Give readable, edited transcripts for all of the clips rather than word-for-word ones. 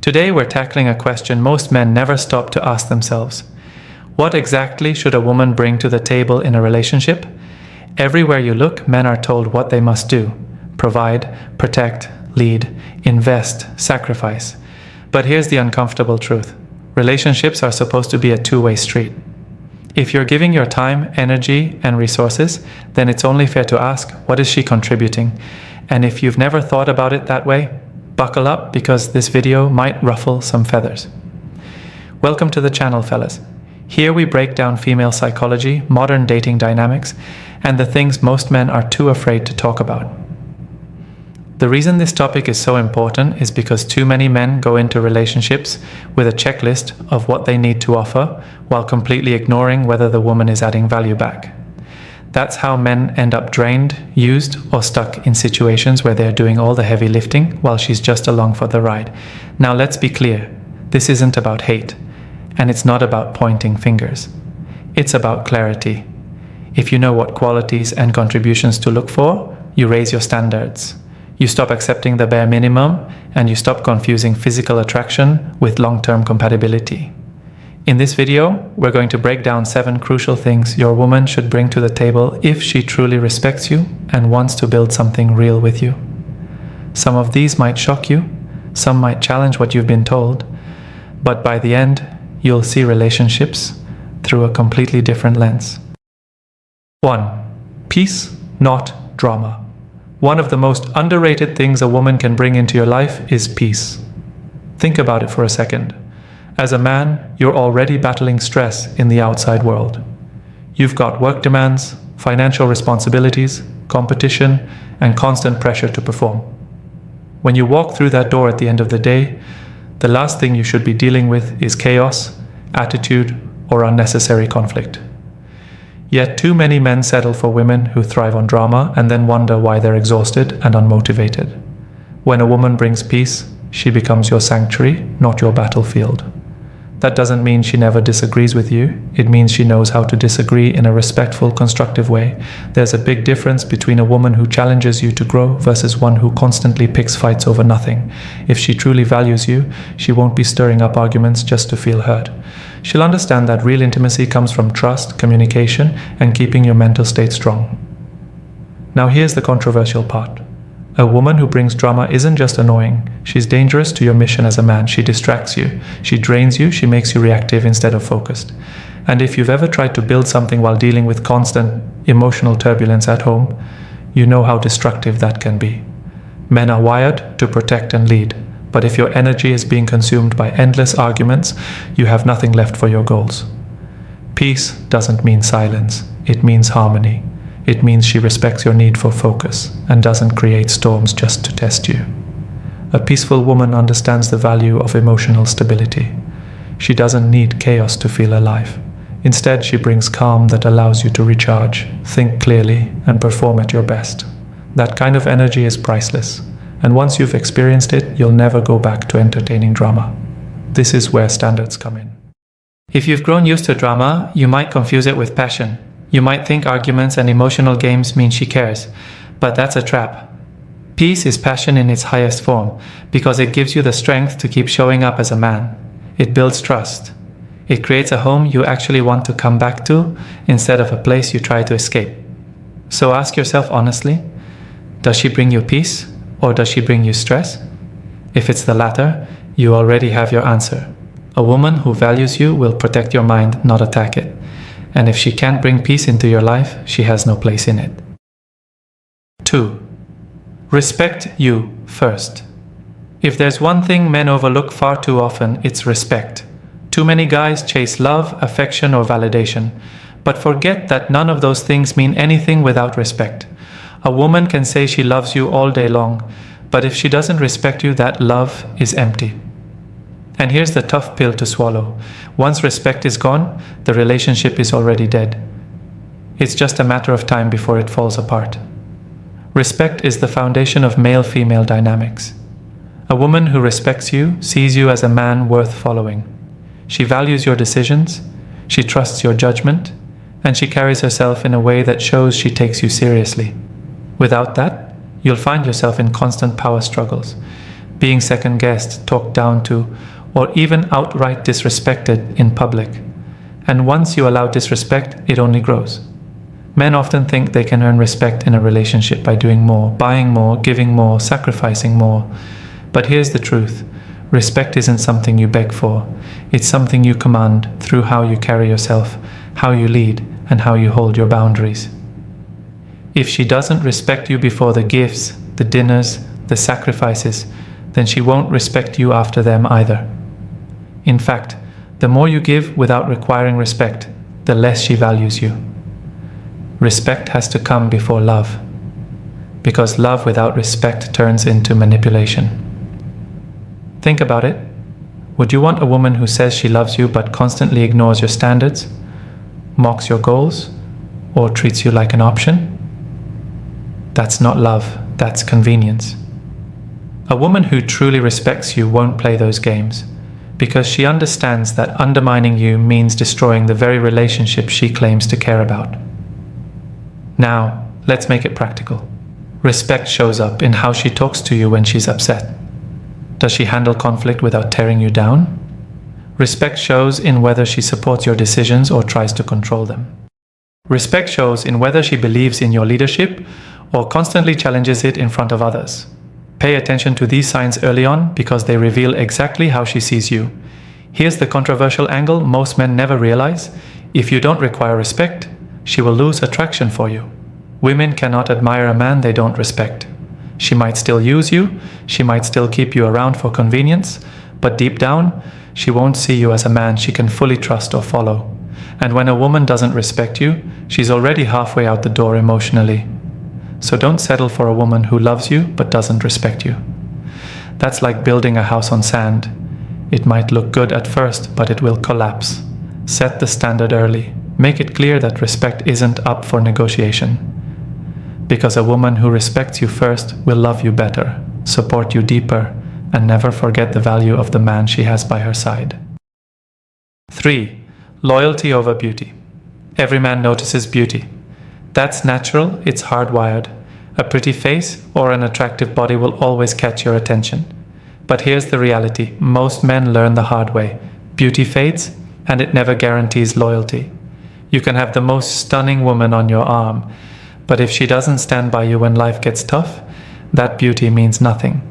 Today we're tackling a question most men never stop to ask themselves. What exactly should a woman bring to the table in a relationship? Everywhere you look, men are told what they must do: provide, protect, lead, invest, sacrifice. But here's the uncomfortable truth. Relationships are supposed to be a two-way street. If you're giving your time, energy, and resources, then it's only fair to ask, what is she contributing? And if you've never thought about it that way, buckle up, because this video might ruffle some feathers. Welcome to the channel, fellas. Here we break down female psychology, modern dating dynamics, and the things most men are too afraid to talk about. The reason this topic is so important is because too many men go into relationships with a checklist of what they need to offer, while completely ignoring whether the woman is adding value back. That's how men end up drained, used, or stuck in situations where they're doing all the heavy lifting while she's just along for the ride. Now let's be clear, this isn't about hate, and it's not about pointing fingers. It's about clarity. If you know what qualities and contributions to look for, you raise your standards. You stop accepting the bare minimum, and you stop confusing physical attraction with long-term compatibility. In this video, we're going to break down 7 crucial things your woman should bring to the table if she truly respects you and wants to build something real with you. Some of these might shock you, some might challenge what you've been told, but by the end, you'll see relationships through a completely different lens. 1. Peace, not drama. One of the most underrated things a woman can bring into your life is peace. Think about it for a second. As a man, you're already battling stress in the outside world. You've got work demands, financial responsibilities, competition, and constant pressure to perform. When you walk through that door at the end of the day, the last thing you should be dealing with is chaos, attitude, or unnecessary conflict. Yet too many men settle for women who thrive on drama and then wonder why they're exhausted and unmotivated. When a woman brings peace, she becomes your sanctuary, not your battlefield. That doesn't mean she never disagrees with you. It means she knows how to disagree in a respectful, constructive way. There's a big difference between a woman who challenges you to grow versus one who constantly picks fights over nothing. If she truly values you, she won't be stirring up arguments just to feel heard. She'll understand that real intimacy comes from trust, communication, and keeping your mental state strong. Now here's the controversial part. A woman who brings drama isn't just annoying. She's dangerous to your mission as a man. She distracts you. She drains you. She makes you reactive instead of focused. And if you've ever tried to build something while dealing with constant emotional turbulence at home, you know how destructive that can be. Men are wired to protect and lead. But if your energy is being consumed by endless arguments, you have nothing left for your goals. Peace doesn't mean silence. It means harmony. It means she respects your need for focus and doesn't create storms just to test you. A peaceful woman understands the value of emotional stability. She doesn't need chaos to feel alive. Instead, she brings calm that allows you to recharge, think clearly, and perform at your best. That kind of energy is priceless. And once you've experienced it, you'll never go back to entertaining drama. This is where standards come in. If you've grown used to drama, you might confuse it with passion. You might think arguments and emotional games mean she cares, but that's a trap. Peace is passion in its highest form, because it gives you the strength to keep showing up as a man. It builds trust. It creates a home you actually want to come back to, instead of a place you try to escape. So ask yourself honestly, does she bring you peace? Or does she bring you stress? If it's the latter, you already have your answer. A woman who values you will protect your mind, not attack it. And if she can't bring peace into your life, she has no place in it. 2. Respect you first. If there's one thing men overlook far too often, it's respect. Too many guys chase love, affection, or validation, but forget that none of those things mean anything without respect. A woman can say she loves you all day long, but if she doesn't respect you, that love is empty. And here's the tough pill to swallow. Once respect is gone, the relationship is already dead. It's just a matter of time before it falls apart. Respect is the foundation of male-female dynamics. A woman who respects you sees you as a man worth following. She values your decisions, she trusts your judgment, and she carries herself in a way that shows she takes you seriously. Without that, you'll find yourself in constant power struggles, being second-guessed, talked down to, or even outright disrespected in public. And once you allow disrespect, it only grows. Men often think they can earn respect in a relationship by doing more, buying more, giving more, sacrificing more. But here's the truth. Respect isn't something you beg for. It's something you command through how you carry yourself, how you lead, and how you hold your boundaries. If she doesn't respect you before the gifts, the dinners, the sacrifices, then she won't respect you after them either. In fact, the more you give without requiring respect, the less she values you. Respect has to come before love, because love without respect turns into manipulation. Think about it. Would you want a woman who says she loves you but constantly ignores your standards, mocks your goals, or treats you like an option? That's not love, that's convenience. A woman who truly respects you won't play those games, because she understands that undermining you means destroying the very relationship she claims to care about. Now, let's make it practical. Respect shows up in how she talks to you when she's upset. Does she handle conflict without tearing you down? Respect shows in whether she supports your decisions or tries to control them. Respect shows in whether she believes in your leadership or constantly challenges it in front of others. Pay attention to these signs early on because they reveal exactly how she sees you. Here's the controversial angle most men never realize. If you don't require respect, she will lose attraction for you. Women cannot admire a man they don't respect. She might still use you, she might still keep you around for convenience, but deep down, she won't see you as a man she can fully trust or follow. And when a woman doesn't respect you, she's already halfway out the door emotionally. So don't settle for a woman who loves you but doesn't respect you. That's like building a house on sand. It might look good at first, but it will collapse. Set the standard early. Make it clear that respect isn't up for negotiation. Because a woman who respects you first will love you better, support you deeper, and never forget the value of the man she has by her side. 3. Loyalty over beauty. Every man notices beauty. That's natural, it's hardwired. A pretty face or an attractive body will always catch your attention. But here's the reality. Most men learn the hard way. Beauty fades, and it never guarantees loyalty. You can have the most stunning woman on your arm, but if she doesn't stand by you when life gets tough, that beauty means nothing.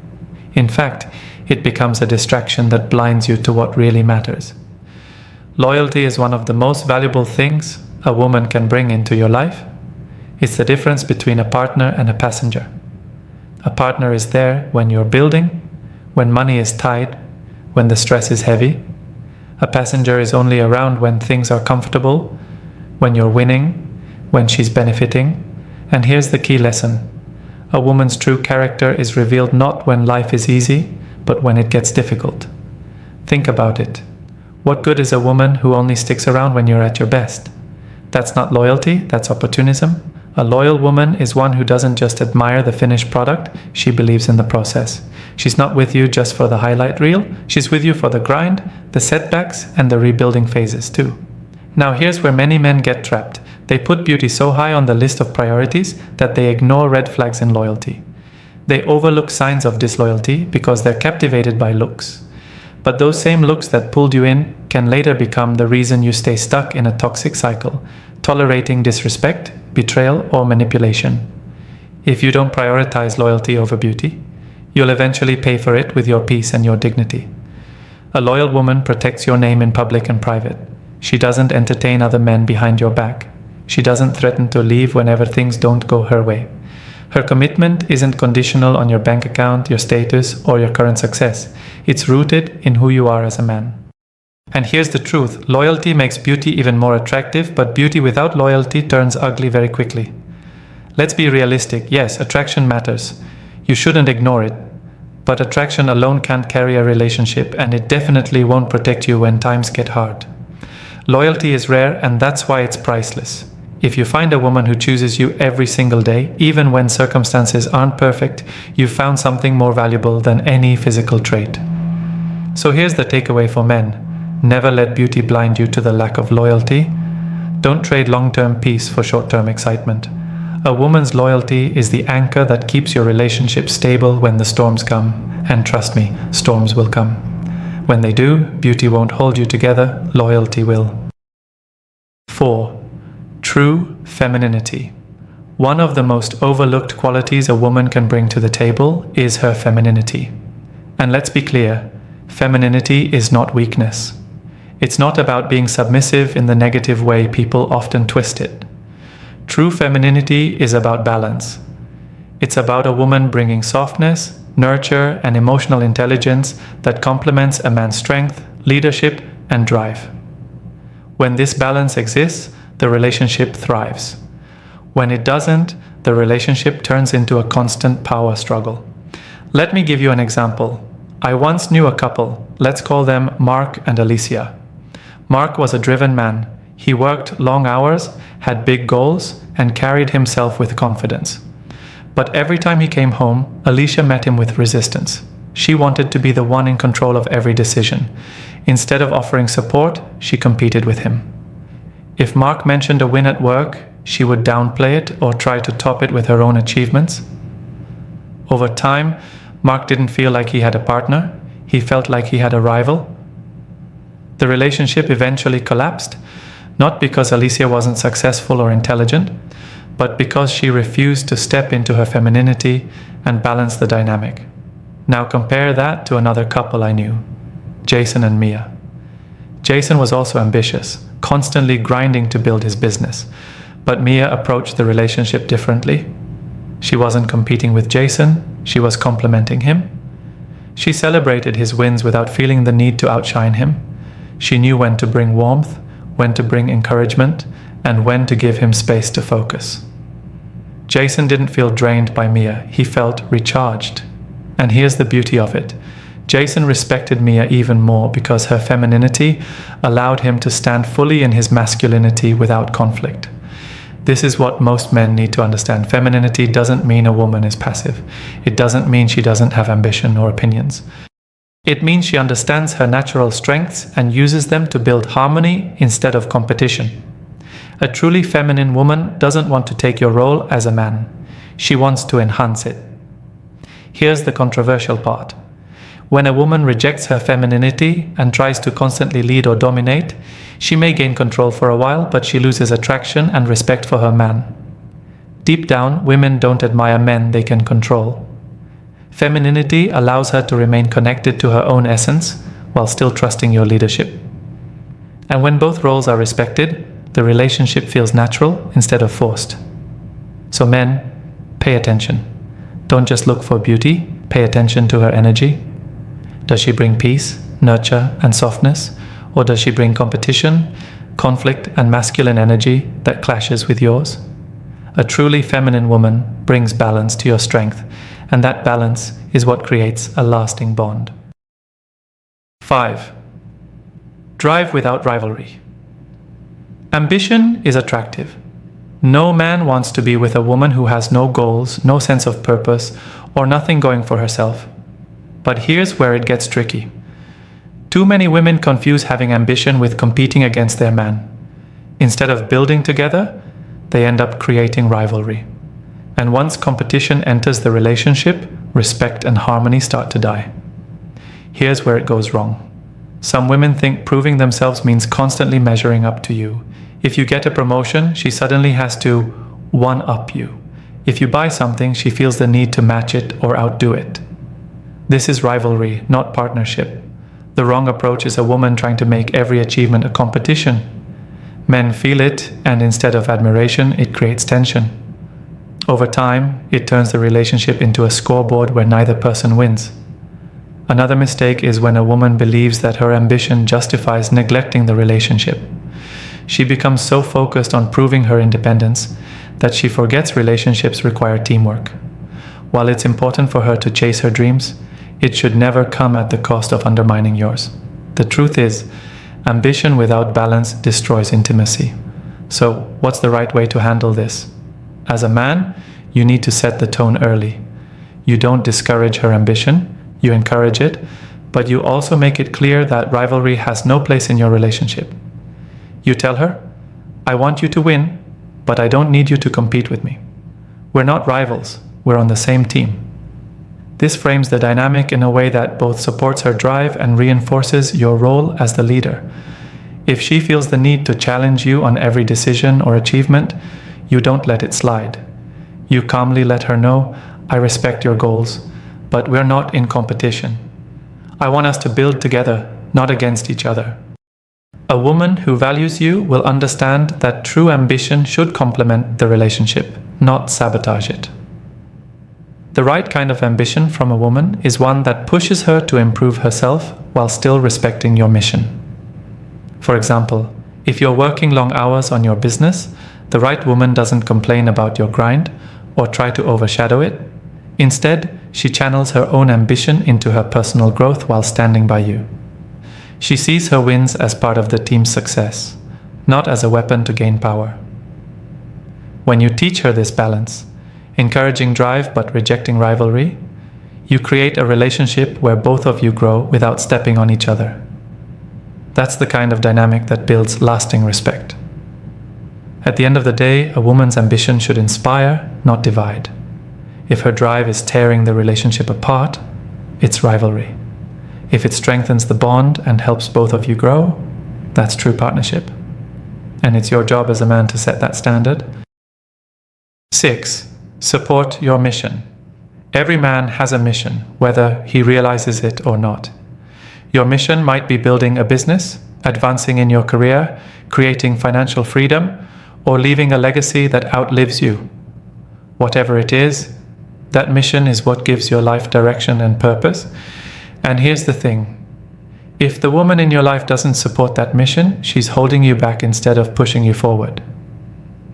In fact, it becomes a distraction that blinds you to what really matters. Loyalty is one of the most valuable things a woman can bring into your life. It's the difference between a partner and a passenger. A partner is there when you're building, when money is tight, when the stress is heavy. A passenger is only around when things are comfortable, when you're winning, when she's benefiting. And here's the key lesson. A woman's true character is revealed not when life is easy, but when it gets difficult. Think about it. What good is a woman who only sticks around when you're at your best? That's not loyalty, that's opportunism. A loyal woman is one who doesn't just admire the finished product, she believes in the process. She's not with you just for the highlight reel, she's with you for the grind, the setbacks, and the rebuilding phases too. Now here's where many men get trapped. They put beauty so high on the list of priorities that they ignore red flags in loyalty. They overlook signs of disloyalty because they're captivated by looks. But those same looks that pulled you in can later become the reason you stay stuck in a toxic cycle, tolerating disrespect, betrayal, or manipulation. If you don't prioritize loyalty over beauty, you'll eventually pay for it with your peace and your dignity. A loyal woman protects your name in public and private. She doesn't entertain other men behind your back. She doesn't threaten to leave whenever things don't go her way. Her commitment isn't conditional on your bank account, your status, or your current success. It's rooted in who you are as a man. And here's the truth. Loyalty makes beauty even more attractive, but beauty without loyalty turns ugly very quickly. Let's be realistic. Yes, attraction matters. You shouldn't ignore it. But attraction alone can't carry a relationship, and it definitely won't protect you when times get hard. Loyalty is rare, and that's why it's priceless. If you find a woman who chooses you every single day, even when circumstances aren't perfect, you've found something more valuable than any physical trait. So here's the takeaway for men. Never let beauty blind you to the lack of loyalty. Don't trade long-term peace for short-term excitement. A woman's loyalty is the anchor that keeps your relationship stable when the storms come. And trust me, storms will come. When they do, beauty won't hold you together, loyalty will. 4. True femininity. One of the most overlooked qualities a woman can bring to the table is her femininity. And let's be clear, femininity is not weakness. It's not about being submissive in the negative way people often twist it. True femininity is about balance. It's about a woman bringing softness, nurture, and emotional intelligence that complements a man's strength, leadership, and drive. When this balance exists, the relationship thrives. When it doesn't, the relationship turns into a constant power struggle. Let me give you an example. I once knew a couple, let's call them Mark and Alicia. Mark was a driven man. He worked long hours, had big goals, and carried himself with confidence. But every time he came home, Alicia met him with resistance. She wanted to be the one in control of every decision. Instead of offering support, she competed with him. If Mark mentioned a win at work, she would downplay it or try to top it with her own achievements. Over time, Mark didn't feel like he had a partner. He felt like he had a rival. The relationship eventually collapsed, not because Alicia wasn't successful or intelligent, but because she refused to step into her femininity and balance the dynamic. Now compare that to another couple I knew, Jason and Mia. Jason was also ambitious, constantly grinding to build his business, but Mia approached the relationship differently. She wasn't competing with Jason, she was complementing him. She celebrated his wins without feeling the need to outshine him. She knew when to bring warmth, when to bring encouragement, and when to give him space to focus. Jason didn't feel drained by Mia, he felt recharged. And here's the beauty of it. Jason respected Mia even more because her femininity allowed him to stand fully in his masculinity without conflict. This is what most men need to understand. Femininity doesn't mean a woman is passive. It doesn't mean she doesn't have ambition or opinions. It means she understands her natural strengths and uses them to build harmony instead of competition. A truly feminine woman doesn't want to take your role as a man. She wants to enhance it. Here's the controversial part. When a woman rejects her femininity and tries to constantly lead or dominate, she may gain control for a while, but she loses attraction and respect for her man. Deep down, women don't admire men they can control. Femininity allows her to remain connected to her own essence while still trusting your leadership. And when both roles are respected, the relationship feels natural instead of forced. So men, pay attention. Don't just look for beauty, pay attention to her energy. Does she bring peace, nurture, and softness? Or does she bring competition, conflict, and masculine energy that clashes with yours? A truly feminine woman brings balance to your strength, and that balance is what creates a lasting bond. 5. Drive without rivalry. Ambition is attractive. No man wants to be with a woman who has no goals, no sense of purpose, or nothing going for herself. But here's where it gets tricky. Too many women confuse having ambition with competing against their man. Instead of building together, they end up creating rivalry. And once competition enters the relationship, respect and harmony start to die. Here's where it goes wrong. Some women think proving themselves means constantly measuring up to you. If you get a promotion, she suddenly has to one-up you. If you buy something, she feels the need to match it or outdo it. This is rivalry, not partnership. The wrong approach is a woman trying to make every achievement a competition. Men feel it, and instead of admiration, it creates tension. Over time, it turns the relationship into a scoreboard where neither person wins. Another mistake is when a woman believes that her ambition justifies neglecting the relationship. She becomes so focused on proving her independence that she forgets relationships require teamwork. While it's important for her to chase her dreams, it should never come at the cost of undermining yours. The truth is, ambition without balance destroys intimacy. So, what's the right way to handle this? As a man, you need to set the tone early. You don't discourage her ambition, you encourage it, but you also make it clear that rivalry has no place in your relationship. You tell her, I want you to win, but I don't need you to compete with me. We're not rivals, we're on the same team. This frames the dynamic in a way that both supports her drive and reinforces your role as the leader. If she feels the need to challenge you on every decision or achievement, you don't let it slide. You calmly let her know, I respect your goals, but we're not in competition. I want us to build together, not against each other. A woman who values you will understand that true ambition should complement the relationship, not sabotage it. The right kind of ambition from a woman is one that pushes her to improve herself while still respecting your mission. For example, if you're working long hours on your business, the right woman doesn't complain about your grind or try to overshadow it. Instead, she channels her own ambition into her personal growth while standing by you. She sees her wins as part of the team's success, not as a weapon to gain power. When you teach her this balance, encouraging drive but rejecting rivalry, you create a relationship where both of you grow without stepping on each other. That's the kind of dynamic that builds lasting respect. At the end of the day, a woman's ambition should inspire, not divide. If her drive is tearing the relationship apart, it's rivalry. If it strengthens the bond and helps both of you grow, that's true partnership. And it's your job as a man to set that standard. 6. Support your mission. Every man has a mission, whether he realizes it or not. Your mission might be building a business, advancing in your career, creating financial freedom, or leaving a legacy that outlives you. Whatever it is, that mission is what gives your life direction and purpose. And here's the thing. If the woman in your life doesn't support that mission, she's holding you back instead of pushing you forward.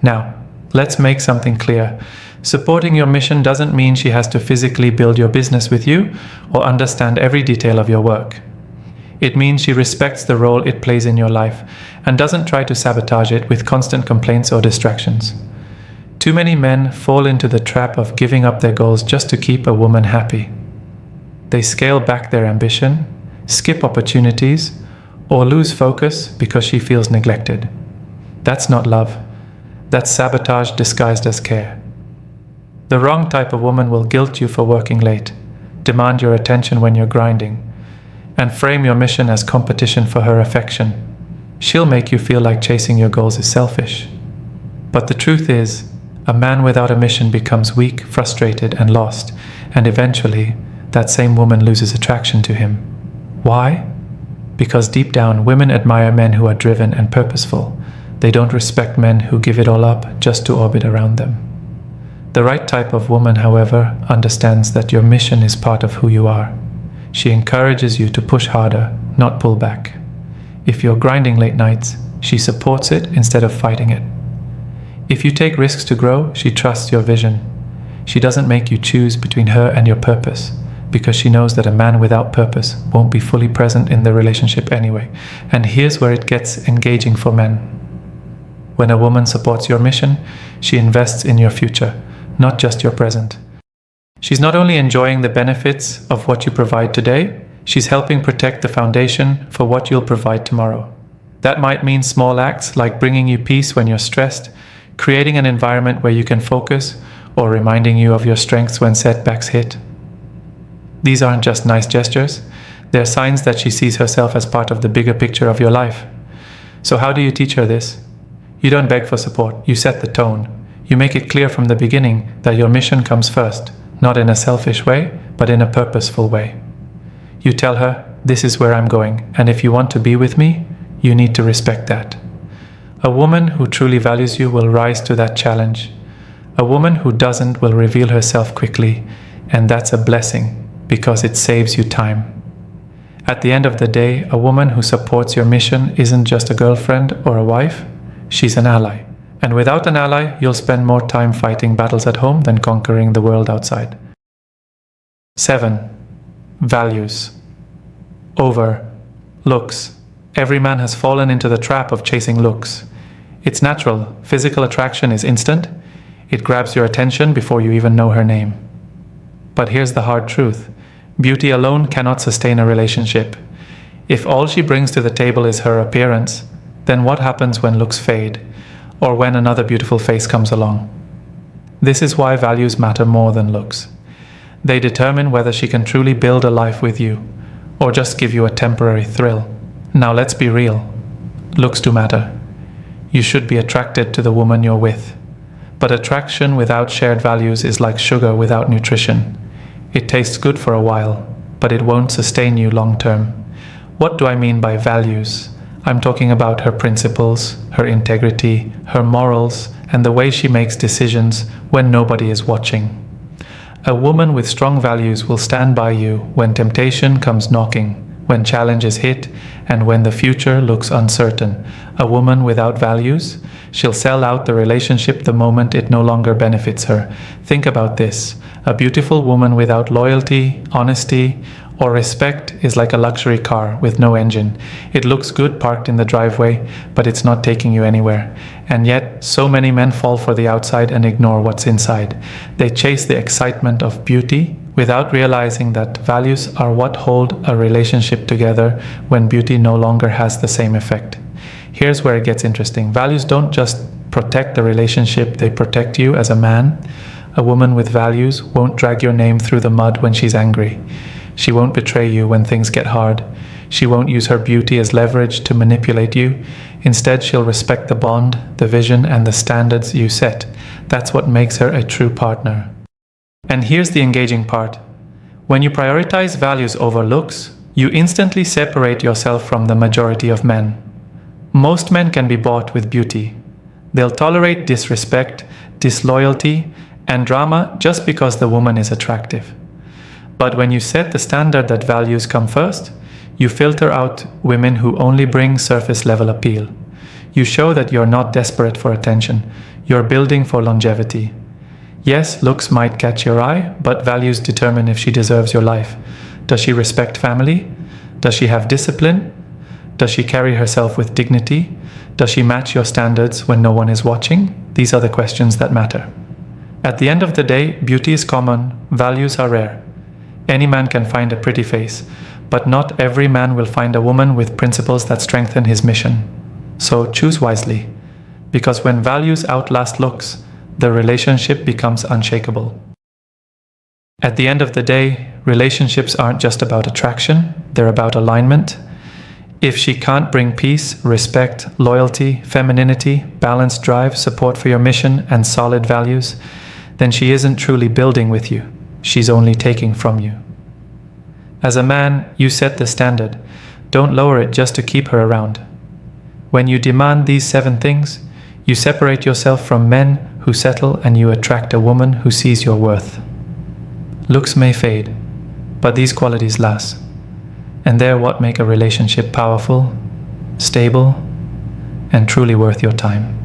Now, let's make something clear. Supporting your mission doesn't mean she has to physically build your business with you or understand every detail of your work. It means she respects the role it plays in your life and doesn't try to sabotage it with constant complaints or distractions. Too many men fall into the trap of giving up their goals just to keep a woman happy. They scale back their ambition, skip opportunities, or lose focus because she feels neglected. That's not love. That's sabotage disguised as care. The wrong type of woman will guilt you for working late, demand your attention when you're grinding, and frame your mission as competition for her affection. She'll make you feel like chasing your goals is selfish. But the truth is, a man without a mission becomes weak, frustrated, and lost, and eventually, that same woman loses attraction to him. Why? Because deep down, women admire men who are driven and purposeful. They don't respect men who give it all up just to orbit around them. The right type of woman, however, understands that your mission is part of who you are. She encourages you to push harder, not pull back. If you're grinding late nights, she supports it instead of fighting it. If you take risks to grow, she trusts your vision. She doesn't make you choose between her and your purpose, because she knows that a man without purpose won't be fully present in the relationship anyway. And here's where it gets engaging for men. When a woman supports your mission, she invests in your future, not just your present. She's not only enjoying the benefits of what you provide today, she's helping protect the foundation for what you'll provide tomorrow. That might mean small acts like bringing you peace when you're stressed, creating an environment where you can focus, or reminding you of your strengths when setbacks hit. These aren't just nice gestures, they're signs that she sees herself as part of the bigger picture of your life. So how do you teach her this? You don't beg for support, you set the tone. You make it clear from the beginning that your mission comes first, not in a selfish way, but in a purposeful way. You tell her, this is where I'm going, and if you want to be with me, you need to respect that. A woman who truly values you will rise to that challenge. A woman who doesn't will reveal herself quickly, and that's a blessing, because it saves you time. At the end of the day, a woman who supports your mission isn't just a girlfriend or a wife, she's an ally. And without an ally, you'll spend more time fighting battles at home than conquering the world outside. 7. Values. Over. Looks. Every man has fallen into the trap of chasing looks. It's natural. Physical attraction is instant. It grabs your attention before you even know her name. But here's the hard truth. Beauty alone cannot sustain a relationship. If all she brings to the table is her appearance, then what happens when looks fade, or when another beautiful face comes along? This is why values matter more than looks. They determine whether she can truly build a life with you, or just give you a temporary thrill. Now let's be real. Looks do matter. You should be attracted to the woman you're with. But attraction without shared values is like sugar without nutrition. It tastes good for a while, but it won't sustain you long term. What do I mean by values? I'm talking about her principles, her integrity, her morals, and the way she makes decisions when nobody is watching. A woman with strong values will stand by you when temptation comes knocking, when challenges hit, and when the future looks uncertain. A woman without values, she'll sell out the relationship the moment it no longer benefits her. Think about this. A beautiful woman without loyalty, honesty, or respect is like a luxury car with no engine. It looks good parked in the driveway, but it's not taking you anywhere. And yet, so many men fall for the outside and ignore what's inside. They chase the excitement of beauty without realizing that values are what hold a relationship together when beauty no longer has the same effect. Here's where it gets interesting. Values don't just protect the relationship, they protect you as a man. A woman with values won't drag your name through the mud when she's angry. She won't betray you when things get hard. She won't use her beauty as leverage to manipulate you. Instead, she'll respect the bond, the vision, and the standards you set. That's what makes her a true partner. And here's the engaging part. When you prioritize values over looks, you instantly separate yourself from the majority of men. Most men can be bought with beauty. They'll tolerate disrespect, disloyalty, and drama just because the woman is attractive. But when you set the standard that values come first, you filter out women who only bring surface-level appeal. You show that you're not desperate for attention. You're building for longevity. Yes, looks might catch your eye, but values determine if she deserves your life. Does she respect family? Does she have discipline? Does she carry herself with dignity? Does she match your standards when no one is watching? These are the questions that matter. At the end of the day, beauty is common, values are rare. Any man can find a pretty face, but not every man will find a woman with principles that strengthen his mission. So choose wisely, because when values outlast looks, the relationship becomes unshakable. At the end of the day, relationships aren't just about attraction, they're about alignment. If she can't bring peace, respect, loyalty, femininity, balanced drive, support for your mission, and solid values, then she isn't truly building with you. She's only taking from you. As a man, you set the standard. Don't lower it just to keep her around. When you demand these 7 things, you separate yourself from men who settle and you attract a woman who sees your worth. Looks may fade, but these qualities last. And they're what make a relationship powerful, stable, and truly worth your time.